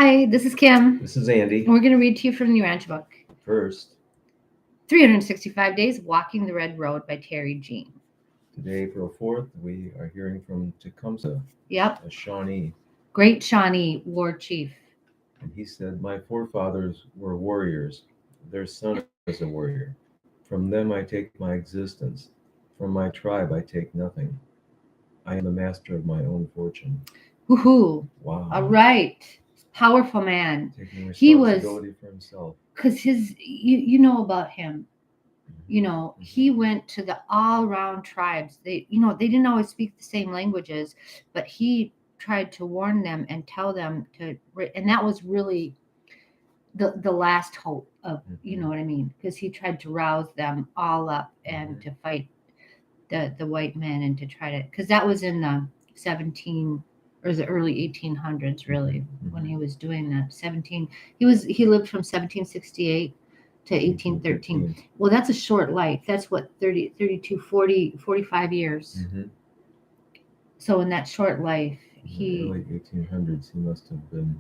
Hi, this is Kim. This is Andy. And we're going to read to you from the Urantia book, First, 365 Days Walking the Red Road by Terry Jean. today, April 4th, we are hearing from Tecumseh, Yep, a Shawnee. great Shawnee war chief. And he said, "My forefathers were warriors. Their son is a warrior. From them I take my existence. From my tribe I take nothing. I am the master of my own fortune." Woohoo. Wow. All right. Powerful man. Taking He was, responsibility for himself. because you know about him. You know, he went to the all-around tribes. They didn't always speak the same languages, but he tried to warn them and tell them to, and that was really the last hope of, you know what I mean? Because he tried to rouse them all up and to fight the white men and to try to, because that was in the 17 or the early 1800s, really, when he was doing that. He lived from 1768 to 1813. Well, that's a short life. That's what, 30, 32, 40, 45 years. So in that short life, in the early 1800s, he must have been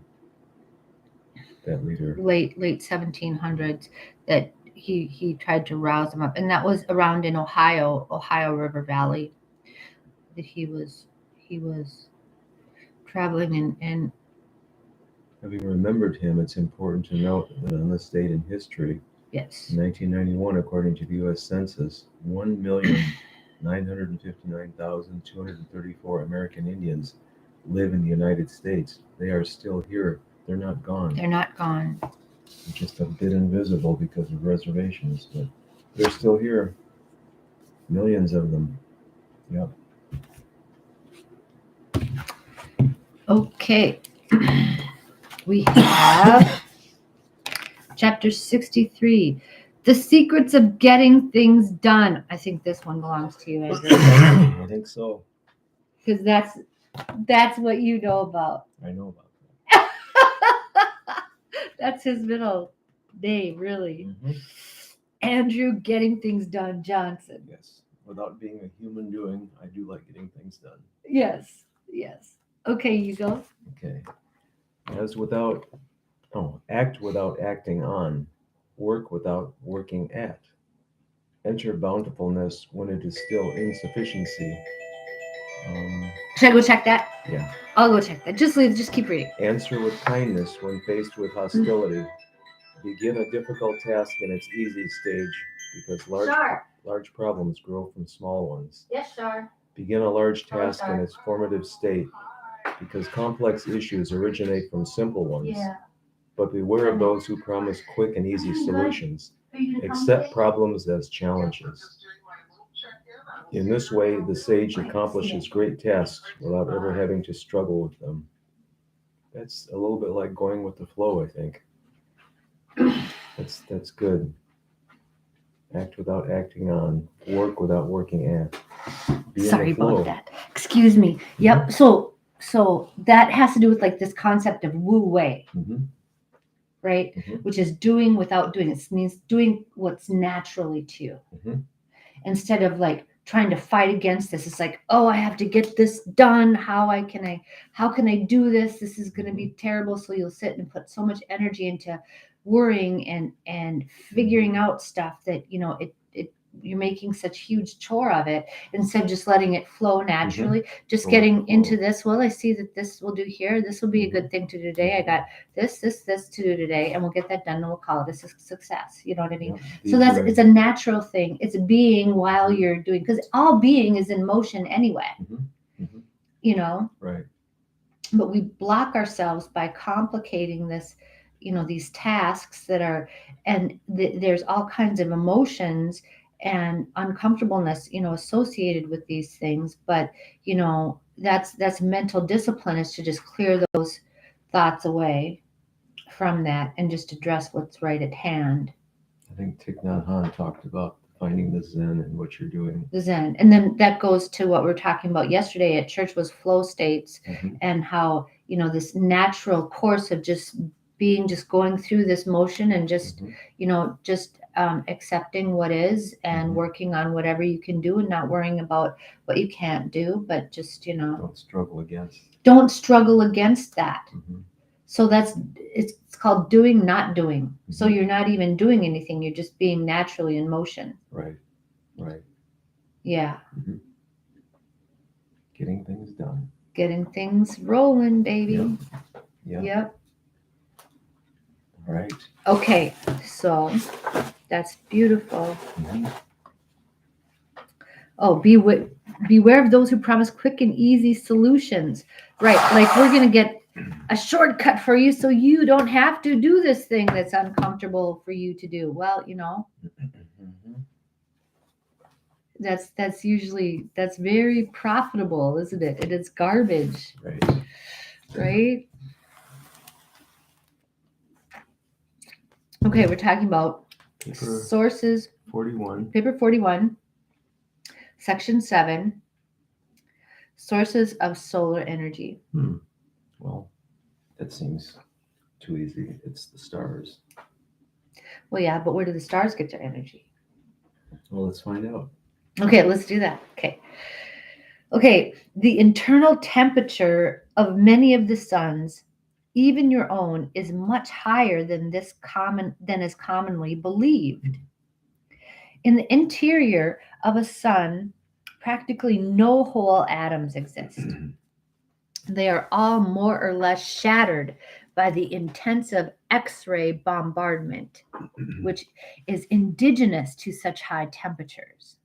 that leader. Late 1700s, that he tried to rouse them up, and that was around in Ohio River Valley, that he was traveling. And having remembered him, it's important to note that on this date in history, yes, in 1991, according to the U.S. Census, 1,959,234 American Indians live in the United States. They are still here. They're not gone. They're not gone. They're just a bit invisible because of reservations, but they're still here. Millions of them. Yep. Okay. We have chapter 63, The Secrets of Getting Things Done. I think this one belongs to you, Andrew. I think so. Because that's what you know about. I know about that. That's his middle name, really. Andrew Getting Things Done Johnson. Yes. Without being a human doing, I do like getting things done. Yes. Okay, you go. Okay. Act without acting on. Work without working at. Enter bountifulness when it is still insufficiency. Should I go check that? Yeah. I'll go check that. Just keep reading. Answer with kindness when faced with hostility. Begin a difficult task in its easy stage, because large problems grow from small ones. Yes, sir. Begin a large task in its formative state, because complex issues originate from simple ones. Yeah. But beware of those who promise quick and easy solutions. Accept problems as challenges. In this way, the sage accomplishes great tasks without ever having to struggle with them. That's a little bit like going with the flow, I think. That's good. Act without acting on. Work without working at. Sorry about that. Excuse me. Yep. So that has to do with like this concept of wu wei, right? Which is doing without doing. It means doing what's naturally to you, instead of like trying to fight against this. It's like, oh, I have to get this done. How can I do this? This is going to be terrible. So you'll sit and put so much energy into worrying and figuring out stuff that, you're making such huge chore of it, instead of just letting it flow naturally, just getting into this. Well, I see that this will do here. This will be a good thing to do today. I got this to do today, and we'll get that done, and we'll call it a success. You know what I mean? So it's a natural thing. It's being while you're doing, because all being is in motion anyway. Right. But we block ourselves by complicating this, these tasks that are, and there's all kinds of emotions and uncomfortableness, associated with these things. But, that's mental discipline, is to just clear those thoughts away from that and just address what's right at hand. I think Thich Nhat Hanh talked about finding the Zen in what you're doing. The Zen. And then that goes to what we were talking about yesterday at church, was flow states, and how, this natural course of just going through this motion and just accepting what is, and working on whatever you can do, and not worrying about what you can't do, but just, Don't struggle against that. So it's called doing, not doing. So Mhm. you're not even doing anything. You're just being naturally in motion. Right. Right. Yeah. Mhm. Getting things done. Getting things rolling, baby. Yep. Yep. Yep. All right. Okay. So that's beautiful. Mhm. Oh, beware of those who promise quick and easy solutions. Right. Like we're going to get a shortcut for you so you don't have to do this thing that's uncomfortable for you to do. Well, Mhm. that's usually that's very profitable, isn't it? And it's garbage, Right. right? Okay, we're talking about Paper sources. 41. Paper 41, section 7, sources of solar energy. Well, that seems too easy. It's the stars. Well, yeah, but where do the stars get their energy? Well, let's find out. Okay, let's do that. Okay, the internal temperature of many of the suns, even your own, is much higher than is commonly believed. In the interior of a sun, practically no whole atoms exist. They are all more or less shattered by the intensive X-ray bombardment, which is indigenous to such high temperatures.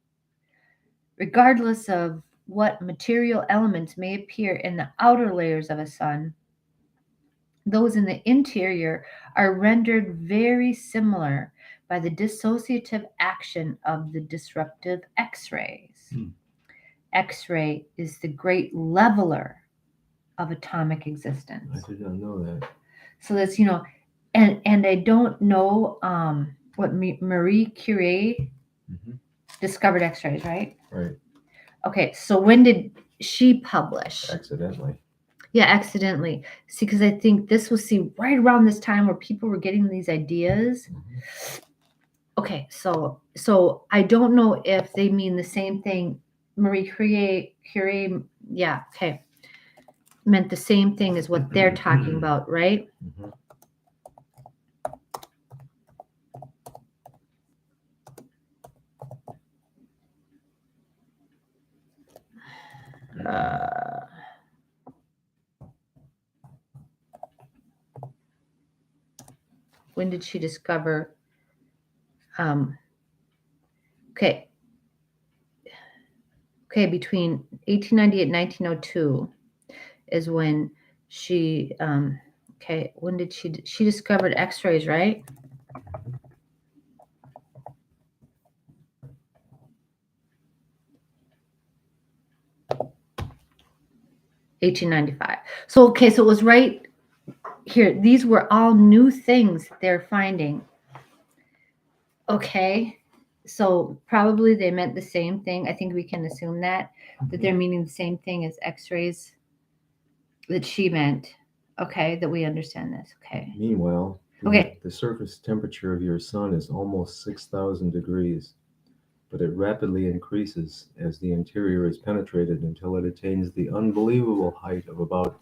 Regardless of what material elements may appear in the outer layers of a sun, those in the interior are rendered very similar by the dissociative action of the disruptive X rays. X ray is the great leveler of atomic existence. I did not know that. So that's, and I don't know what Marie Curie discovered X rays, right? Right. Okay, so when did she publish? Accidentally. Yeah, accidentally. See, because I think this was right around this time where people were getting these ideas. Okay, so I don't know if they mean the same thing. Marie Curie, yeah, okay, meant the same thing as what they're talking about, right? When did she discover? Okay, between 1898 and 1902 is when she. When did she discovered X-rays, right? 1895. So it was right here. These were all new things they're finding. Okay, so probably they meant the same thing. I think we can assume that they're meaning the same thing as X-rays that she meant. Okay, that we understand this. Okay. Meanwhile, the surface temperature of your sun is almost 6,000 degrees, but it rapidly increases as the interior is penetrated until it attains the unbelievable height of about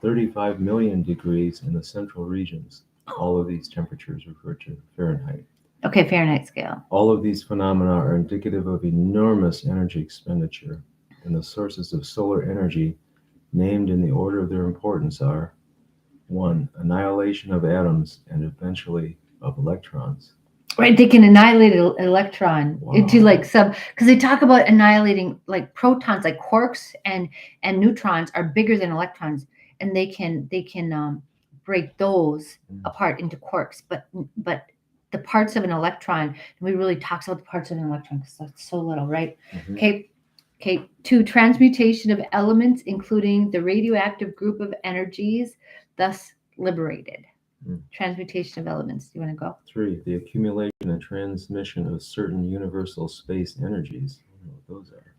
35 million degrees in the central regions. All of these temperatures refer to Fahrenheit. Okay, Fahrenheit scale. All of these phenomena are indicative of enormous energy expenditure, and the sources of solar energy, named in the order of their importance, are 1. Annihilation of atoms and eventually of electrons. Right, they can annihilate an electron into because they talk about annihilating like protons, like quarks and neutrons are bigger than electrons, and they can break those apart into quarks. But the parts of an electron, we really talks about the parts of an electron because that's so little, right? Okay. 2. Transmutation of elements, including the radioactive group of energies, thus liberated. Transmutation of elements. Do you want to go? 3. The accumulation and transmission of certain universal space energies. I don't know what those are.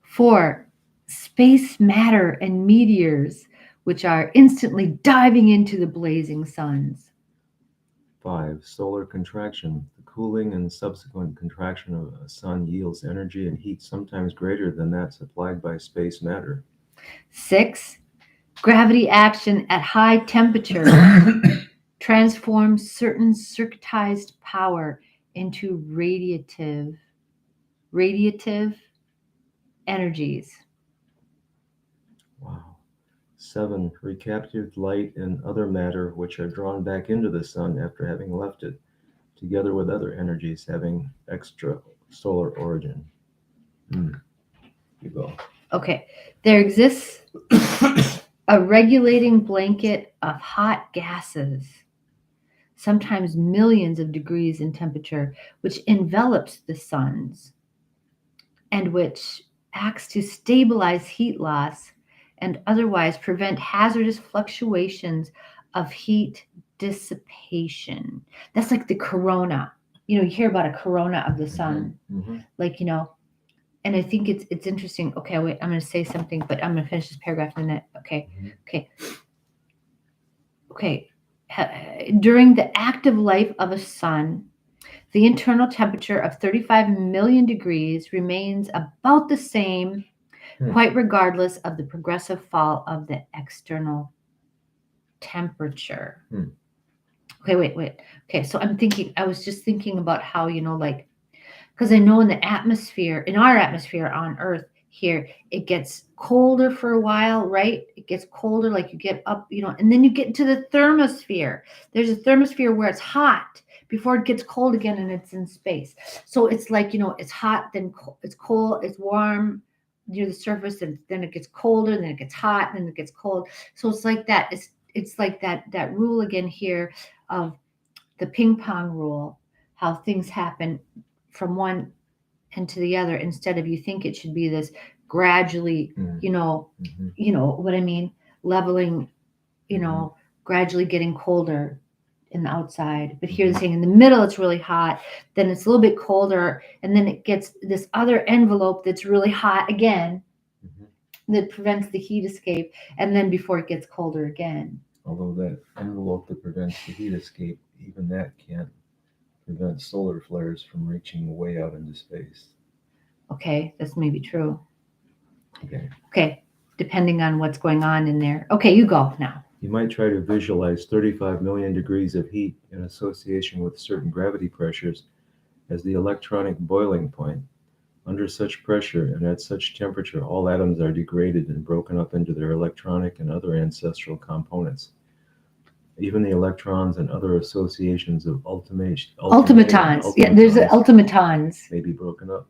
4. Space matter and meteors, which are instantly diving into the blazing suns. 5. Solar contraction. The cooling and subsequent contraction of a sun yields energy and heat sometimes greater than that supplied by space matter. 6. Gravity action at high temperature transforms certain circuitized power into radiative energies. Wow. 7. Recaptured light and other matter which are drawn back into the sun after having left it, together with other energies having extra solar origin. You go. Okay, there exists a regulating blanket of hot gases, sometimes millions of degrees in temperature, which envelops the suns and which acts to stabilize heat loss and otherwise prevent hazardous fluctuations of heat dissipation. That's like the corona. You hear about a corona of the sun. Like, and I think it's interesting. Okay, wait, I'm going to say something, but I'm going to finish this paragraph in a minute. Okay. During the active life of a sun, the internal temperature of 35 million degrees remains about the same, quite regardless of the progressive fall of the external temperature. Okay, wait. Okay, so I was just thinking about how, because I know in our atmosphere on Earth here, it gets colder for a while, right? It gets colder, like you get up, and then you get into the thermosphere. There's a thermosphere where it's hot before it gets cold again and it's in space. So it's like, it's hot, then it's cold, it's warm near the surface, and then it gets colder, and then it gets hot, and then it gets cold. So it's like that. It's like that rule again here of the ping pong rule, how things happen from one end to the other instead of you think it should be this gradually, what I mean, leveling, gradually getting colder in the outside. But here the thing in the middle, it's really hot, then it's a little bit colder, and then it gets this other envelope that's really hot again that prevents the heat escape, and then before it gets colder again. Although that envelope that prevents the heat escape, even that can't prevent solar flares from reaching way out into space. Okay, that's maybe true. Okay, depending on what's going on in there. Okay, you go now. You might try to visualize 35 million degrees of heat in association with certain gravity pressures as the electronic boiling point. Under such pressure and at such temperature, all atoms are degraded and broken up into their electronic and other ancestral components. Even the electrons and other associations of ultimatons. Yeah, there's the ultimatons. May be broken up,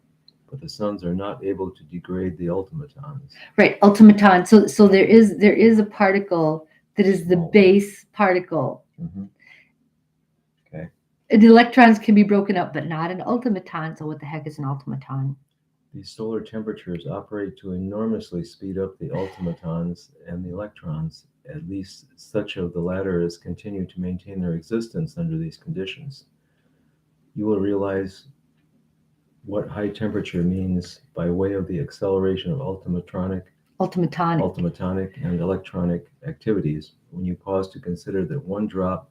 but the suns are not able to degrade the ultimatons. Right, ultimaton. So there is a particle that is the base particle. Okay. The electrons can be broken up, but not an ultimaton. So what the heck is an ultimaton? These solar temperatures operate to enormously speed up the ultimatons and the electrons, at least such of the latter as continue to maintain their existence under these conditions. You will realize what high temperature means by way of the acceleration of ultimatonic and electronic activities when you pause to consider that one drop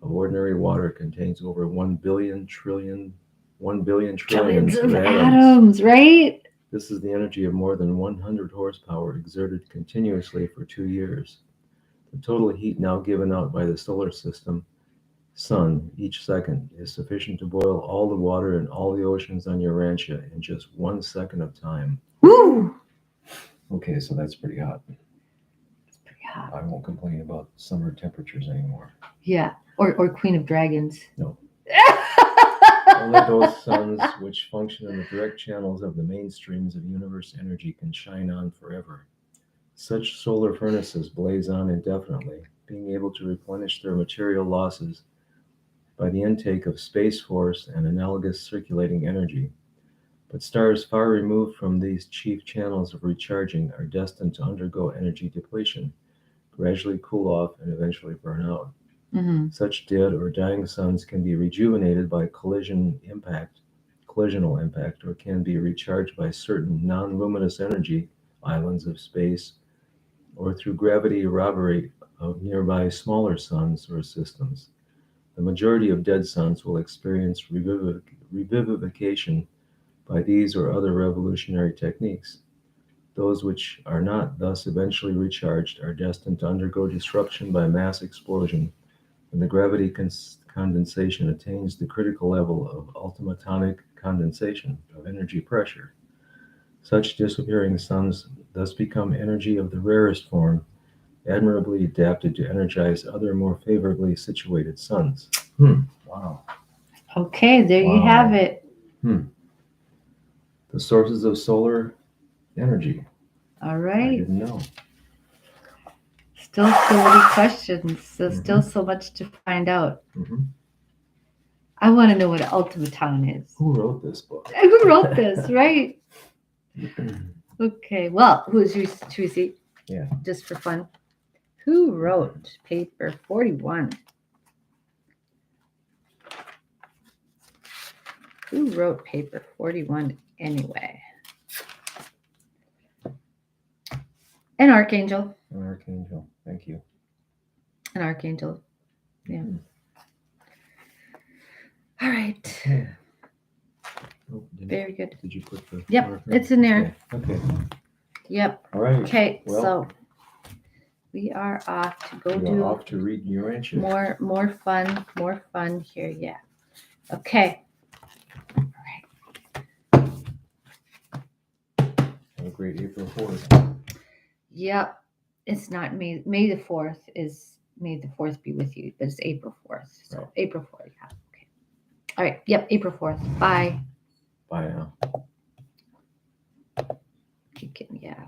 of ordinary water contains over 1 billion trillions of atoms, right? This is the energy of more than 100 horsepower exerted continuously for 2 years. The total heat now given out by the solar system, sun, each second is sufficient to boil all the water in all the oceans on Urantia in just 1 second of time. Woo! Okay, so that's pretty hot. It's pretty hot. I won't complain about summer temperatures anymore. Yeah, or Queen of Dragons. No. Only those suns which function in the direct channels of the mainstreams of universe energy can shine on forever. Such solar furnaces blaze on indefinitely, being able to replenish their material losses by the intake of space force and analogous circulating energy. But stars far removed from these chief channels of recharging are destined to undergo energy depletion, gradually cool off, and eventually burn out. Such dead or dying suns can be rejuvenated by collisional impact, or can be recharged by certain non-luminous energy islands of space, or through gravity robbery of nearby smaller suns or systems. The majority of dead suns will experience revivification by these or other revolutionary techniques. Those which are not thus eventually recharged are destined to undergo disruption by mass explosion when the gravity condensation attains the critical level of ultimatonic condensation of energy pressure. Such disappearing suns thus become energy of the rarest form, admirably adapted to energize other more favorably situated suns. Wow. Okay, there you have it. The sources of solar energy. All I right. didn't know. Still so many questions. So still so much to find out. I want to know what ultimaton is. Who wrote this book? Who wrote this, right? Okay, well, should we see? Yeah. Just for fun. Who wrote paper 41? Who wrote paper 41 anyway? An archangel. An archangel. Thank you. An archangel. Yeah. All right. Okay. Oh, Very good. Did you put the Yep, marker? it's in there. Okay. Yep. All right. Okay, Well, so we are off to go you're do off to read Urantia. more fun here. Yeah. Okay. All right. Have a great April 4th. Yep. It's not May. May the 4th is May the 4th be with you, but it's April 4th. So Right. April 4th. Yeah. Okay. All right. Yep. April 4th. Bye. Bye now. Yeah.